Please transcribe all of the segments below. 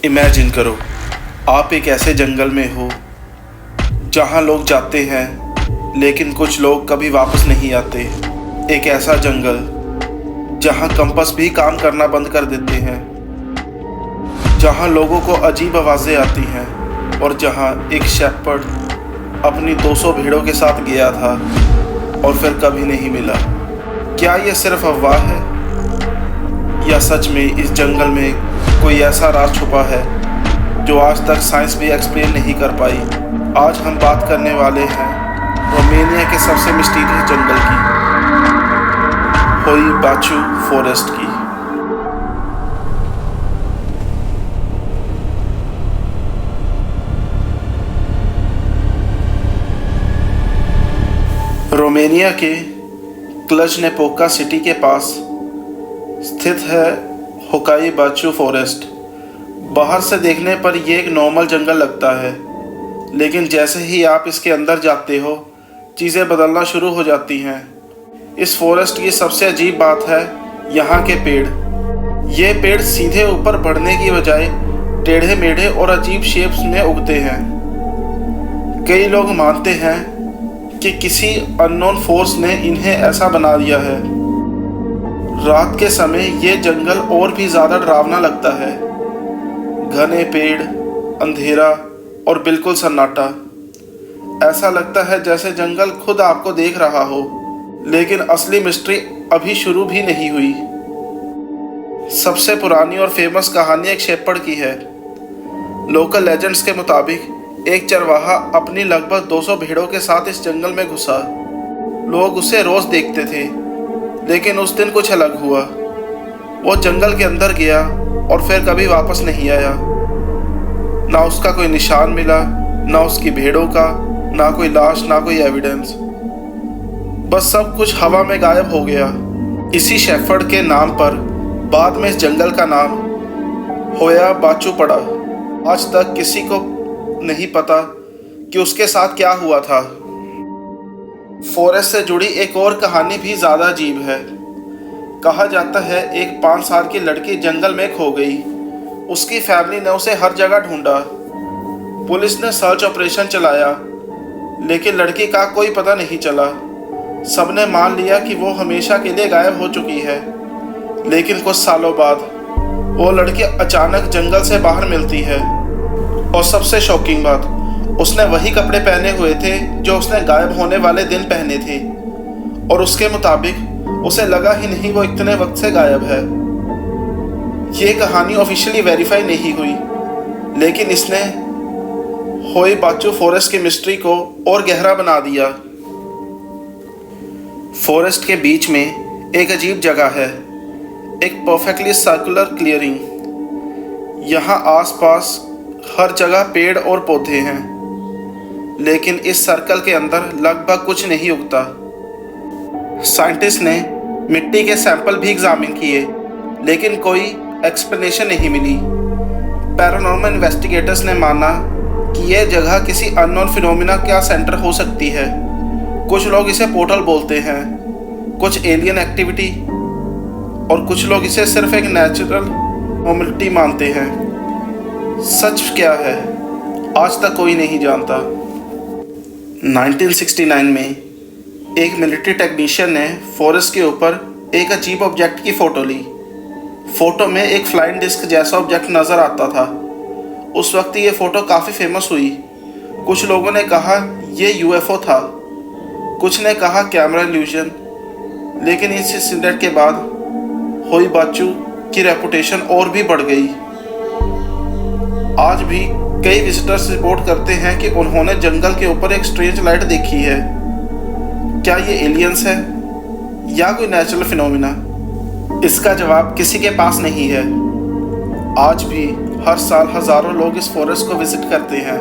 Imagine करो, आप एक ऐसे जंगल में हो जहां लोग जाते हैं लेकिन कुछ लोग कभी वापस नहीं आते। एक ऐसा जंगल जहां कंपास भी काम करना बंद कर देते हैं, जहां लोगों को अजीब आवाज़ें आती हैं और जहां एक शेपर्ड अपनी 200 भेड़ों के साथ गया था और फिर कभी नहीं मिला। क्या ये सिर्फ अफवाह है या सच में इस जंगल में कोई ऐसा राज छुपा है जो आज तक साइंस भी एक्सप्लेन नहीं कर पाई। आज हम बात करने वाले हैं रोमानिया के सबसे मिस्टीरियस जंगल की, होई बाचू फॉरेस्ट की। रोमानिया के क्लज-नेपोका सिटी के पास स्थित है होकाई बाचू फॉरेस्ट। बाहर से देखने पर यह एक नॉर्मल जंगल लगता है, लेकिन जैसे ही आप इसके अंदर जाते हो चीज़ें बदलना शुरू हो जाती हैं। इस फॉरेस्ट की सबसे अजीब बात है यहाँ के पेड़। ये पेड़ सीधे ऊपर बढ़ने की बजाय टेढ़े मेढ़े और अजीब शेप्स में उगते हैं। कई लोग मानते हैं कि किसी अननोन फोर्स ने इन्हें ऐसा बना दिया है। रात के समय ये जंगल और भी ज़्यादा डरावना लगता है। घने पेड़, अंधेरा और बिल्कुल सन्नाटा। ऐसा लगता है जैसे जंगल खुद आपको देख रहा हो, लेकिन असली मिस्ट्री अभी शुरू भी नहीं हुई। सबसे पुरानी और फेमस कहानी एक शेपर्ड की है। लोकल लेजेंड्स के मुताबिक एक चरवाहा अपनी लगभग 200 भेड़ों के साथ इस जंगल में घुसा। लोग उसे रोज देखते थे, लेकिन उस दिन कुछ अलग हुआ। वो जंगल के अंदर गया और फिर कभी वापस नहीं आया। ना उसका कोई निशान मिला, ना उसकी भेड़ों का, ना कोई लाश, ना कोई एविडेंस। बस सब कुछ हवा में गायब हो गया। इसी शेफर्ड के नाम पर बाद में इस जंगल का नाम होया बाचू पड़ा। आज तक किसी को नहीं पता कि उसके साथ क्या हुआ था। फॉरेस्ट से जुड़ी एक और कहानी भी ज़्यादा अजीब है। कहा जाता है एक 5 साल की लड़की जंगल में खो गई। उसकी फैमिली ने उसे हर जगह ढूंढा। पुलिस ने सर्च ऑपरेशन चलाया, लेकिन लड़की का कोई पता नहीं चला। सबने मान लिया कि वो हमेशा के लिए गायब हो चुकी है। लेकिन कुछ सालों बाद वो लड़की अचानक जंगल से बाहर मिलती है, और सबसे शॉकिंग बात, उसने वही कपड़े पहने हुए थे जो उसने गायब होने वाले दिन पहने थे, और उसके मुताबिक उसे लगा ही नहीं वो इतने वक्त से गायब है। ये कहानी ऑफिशियली वेरीफाई नहीं हुई, लेकिन इसने होई बाचू फॉरेस्ट की मिस्ट्री को और गहरा बना दिया। फॉरेस्ट के बीच में एक अजीब जगह है, एक परफेक्टली सर्कुलर क्लियरिंग। यहाँ आसपास हर जगह पेड़ और पौधे हैं, लेकिन इस सर्कल के अंदर लगभग कुछ नहीं उगता। साइंटिस्ट ने मिट्टी के सैंपल भी एग्जामिन किए, लेकिन कोई एक्सप्लेनेशन नहीं मिली। पैरानॉर्मल इन्वेस्टिगेटर्स ने माना कि यह जगह किसी अननोन फिनोमिना का सेंटर हो सकती है। कुछ लोग इसे पोर्टल बोलते हैं, कुछ एलियन एक्टिविटी, और कुछ लोग इसे सिर्फ एक नेचुरल एनोमली मानते हैं। सच क्या है आज तक कोई नहीं जानता। 1969 में एक मिलिट्री टेक्नीशियन ने फॉरेस्ट के ऊपर एक अजीब ऑब्जेक्ट की फ़ोटो ली। फ़ोटो में एक फ्लाइंग डिस्क जैसा ऑब्जेक्ट नज़र आता था। उस वक्त ये फ़ोटो काफ़ी फेमस हुई। कुछ लोगों ने कहा यह यूएफओ था, कुछ ने कहा कैमरा इल्यूजन। लेकिन इस इंसिडेंट के बाद होई बाचू की रेपुटेशन और भी बढ़ गई। आज भी कई विजिटर्स रिपोर्ट करते हैं कि उन्होंने जंगल के ऊपर एक स्ट्रेंज लाइट देखी है। क्या ये एलियंस है या कोई नेचुरल फिनोमिना? इसका जवाब किसी के पास नहीं है। आज भी हर साल हजारों लोग इस फॉरेस्ट को विजिट करते हैं।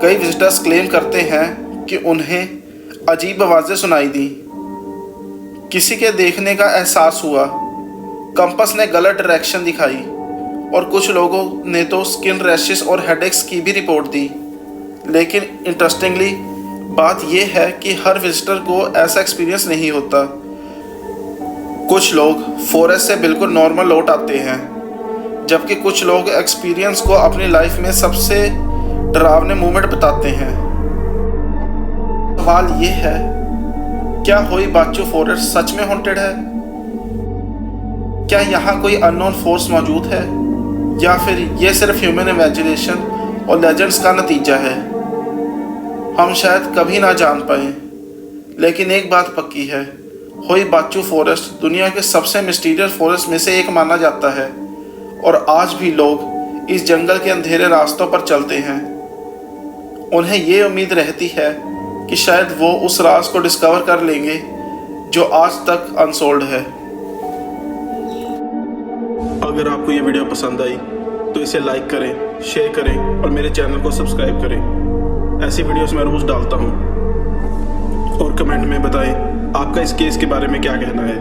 कई विजिटर्स क्लेम करते हैं कि उन्हें अजीब आवाज़ें सुनाई दी, किसी के देखने का एहसास हुआ, कंपास ने गलत डायरेक्शन दिखाई, और कुछ लोगों ने तो स्किन रैशेस और हेडेक्स की भी रिपोर्ट दी। लेकिन इंटरेस्टिंगली बात यह है कि हर विजिटर को ऐसा एक्सपीरियंस नहीं होता। कुछ लोग फॉरेस्ट से बिल्कुल नॉर्मल लौट आते हैं, जबकि कुछ लोग एक्सपीरियंस को अपनी लाइफ में सबसे डरावने मोमेंट बताते हैं। सवाल ये है, क्या होई बाचू फॉरेस्ट सच में हॉन्टेड है? क्या यहाँ कोई अननोन फोर्स मौजूद है, या फिर ये सिर्फ ह्यूमन इमेजिनेशन और लेजेंड्स का नतीजा है? हम शायद कभी ना जान पाए, लेकिन एक बात पक्की है, होई बाचू फॉरेस्ट दुनिया के सबसे मिस्टीरियस फॉरेस्ट में से एक माना जाता है और आज भी लोग इस जंगल के अंधेरे रास्तों पर चलते हैं। उन्हें ये उम्मीद रहती है कि शायद वो उस राज को डिस्कवर कर लेंगे जो आज तक अनसोल्ड है। अगर आपको ये वीडियो पसंद आई तो इसे लाइक करें, शेयर करें और मेरे चैनल को सब्सक्राइब करें। ऐसी वीडियोस मैं रोज़ डालता हूँ। और कमेंट में बताएं आपका इस केस के बारे में क्या कहना है।